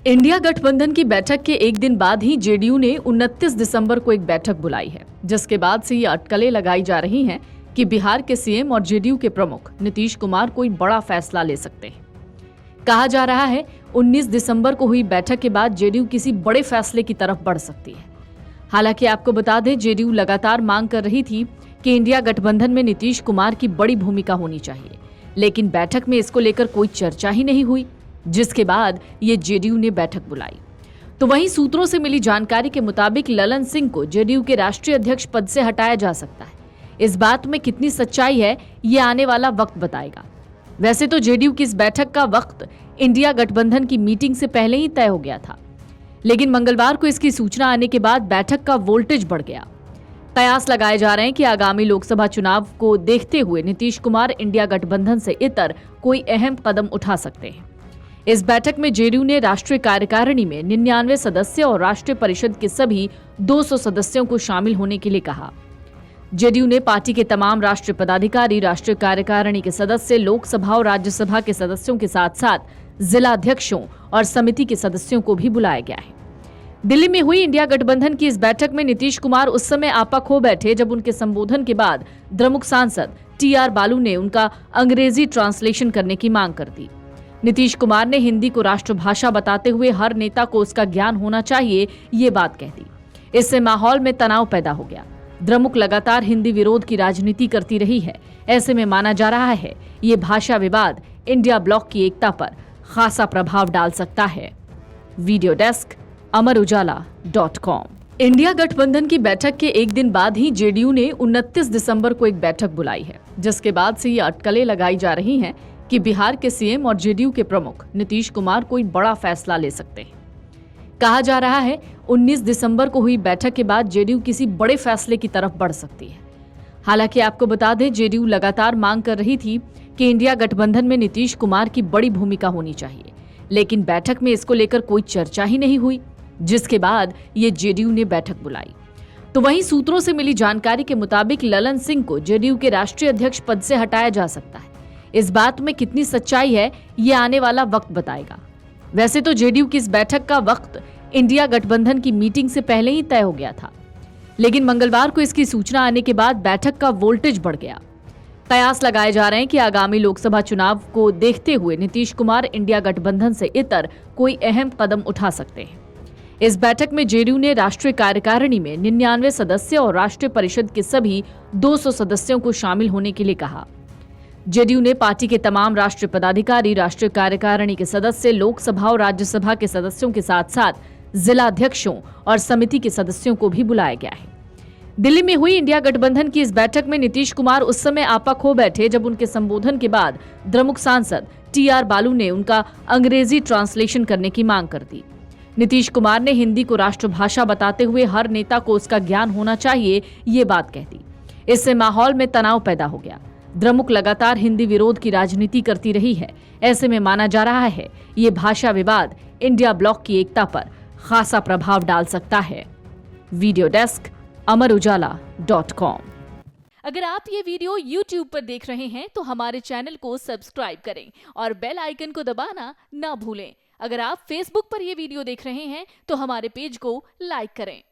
India गठबंधन की बैठक के एक दिन बाद ही जेडीयू ने 29 दिसंबर को एक बैठक बुलाई है, जिसके बाद से ये अटकलें लगाई जा रही हैं कि बिहार के सीएम और जेडीयू के प्रमुख नीतीश कुमार कोई बड़ा फैसला ले सकते हैं। कहा जा रहा है 19 दिसंबर को हुई बैठक के बाद जेडीयू किसी बड़े फैसले की तरफ बढ़ सकती है। हालांकि आपको बता दें, जेडीयू लगातार मांग कर रही थी कि इंडिया गठबंधन में नीतीश कुमार की बड़ी भूमिका होनी चाहिए, लेकिन बैठक में इसको लेकर कोई चर्चा ही नहीं हुई, जिसके बाद ये जेडीयू ने बैठक बुलाई। तो वहीं सूत्रों से मिली जानकारी के मुताबिक ललन सिंह को जेडीयू के राष्ट्रीय अध्यक्ष पद से हटाया जा सकता है। इस बात में कितनी सच्चाई है, ये आने वाला वक्त बताएगा। वैसे तो जेडीयू की इस बैठक का वक्त इंडिया गठबंधन की मीटिंग से पहले ही तय हो गया था, लेकिन मंगलवार को इसकी सूचना आने के बाद बैठक का वोल्टेज बढ़ गया। कयास लगाए जा रहे हैं कि आगामी लोकसभा चुनाव को देखते हुए नीतीश कुमार इंडिया गठबंधन से इतर कोई अहम कदम उठा सकते हैं। इस बैठक में जेडीयू ने राष्ट्रीय कार्यकारिणी में 99 सदस्य और राष्ट्रीय परिषद के सभी 200 सदस्यों को शामिल होने के लिए कहा। जेडीयू ने पार्टी के तमाम राष्ट्रीय पदाधिकारी, राष्ट्रीय कार्यकारिणी के सदस्य, लोकसभा और राज्यसभा के सदस्यों के साथ साथ जिला अध्यक्षों और समिति के सदस्यों को भी बुलाया गया है। दिल्ली में हुई इंडिया गठबंधन की इस बैठक में नीतीश कुमार उस समय आपा खो बैठे जब उनके संबोधन के बाद द्रमुक सांसद टीआर बालू ने उनका अंग्रेजी ट्रांसलेशन करने की मांग कर दी। नीतीश कुमार ने हिंदी को राष्ट्रभाषा बताते हुए हर नेता को उसका ज्ञान होना चाहिए, ये बात कह दी। इससे माहौल में तनाव पैदा हो गया। द्रमुक लगातार हिंदी विरोध की राजनीति करती रही है। ऐसे में माना जा रहा है ये भाषा विवाद इंडिया ब्लॉक की एकता पर खासा प्रभाव डाल सकता है। Video desk amarujala.com। इंडिया गठबंधन की बैठक के एक दिन बाद ही जेडीयू ने 29 दिसंबर को एक बैठक बुलाई है, जिसके बाद से ये अटकलें लगाई जा रही हैं कि बिहार के सीएम और जेडीयू के प्रमुख नीतीश कुमार कोई बड़ा फैसला ले सकते हैं। कहा जा रहा है 19 दिसंबर को हुई बैठक के बाद जेडीयू किसी बड़े फैसले की तरफ बढ़ सकती है। हालांकि आपको बता दें, जेडीयू लगातार मांग कर रही थी कि इंडिया गठबंधन में नीतीश कुमार की बड़ी भूमिका होनी चाहिए, लेकिन बैठक में इसको लेकर कोई चर्चा ही नहीं हुई, जिसके बाद ये जेडीयू ने बैठक बुलाई। तो वहीं सूत्रों से मिली जानकारी के मुताबिक ललन सिंह को जेडीयू के राष्ट्रीय अध्यक्ष पद से हटाया जा सकता है। इस बात में कितनी सच्चाई है, ये आने वाला वक्त बताएगा। वैसे तो जेडीयू की इस बैठक का वक्त इंडिया गठबंधन की मीटिंग से पहले ही तय हो गया था, लेकिन मंगलवार को इसकी सूचना आने के बाद बैठक का वोल्टेज बढ़ गया। कयास लगाए जा रहे हैं कि आगामी लोकसभा चुनाव को देखते हुए नीतीश कुमार इंडिया गठबंधन से इतर कोई अहम कदम उठा सकते हैं। इस बैठक में जेडीयू ने राष्ट्रीय कार्यकारिणी में 99 सदस्य और राष्ट्रीय परिषद के सभी 200 सदस्यों को शामिल होने के लिए कहा। जेडीयू ने पार्टी के तमाम राष्ट्रीय पदाधिकारी, राष्ट्रीय कार्यकारिणी के सदस्य, लोकसभा और राज्यसभा के सदस्यों के साथ साथ जिला अध्यक्षों और समिति के सदस्यों को भी बुलाया गया है। दिल्ली में हुई इंडिया गठबंधन की इस बैठक में नीतीश कुमार उस समय आपा खो बैठे जब उनके संबोधन के बाद द्रमुक सांसद टीआर बालू ने उनका अंग्रेजी ट्रांसलेशन करने की मांग कर दी। नीतीश कुमार ने हिंदी को राष्ट्रभाषा बताते हुए हर नेता को उसका ज्ञान होना चाहिए, ये बात कह दी। इससे माहौल में तनाव पैदा हो गया। द्रमुक लगातार हिंदी विरोध की राजनीति करती रही है। ऐसे में माना जा रहा है ये भाषा विवाद इंडिया ब्लॉक की एकता पर खासा प्रभाव डाल सकता है। Video desk amarujala.com। अगर आप ये वीडियो YouTube पर देख रहे हैं तो हमारे चैनल को सब्सक्राइब करें और बेल आइकन को दबाना ना भूलें। अगर आप Facebook पर ये वीडियो देख रहे हैं तो हमारे पेज को लाइक करें।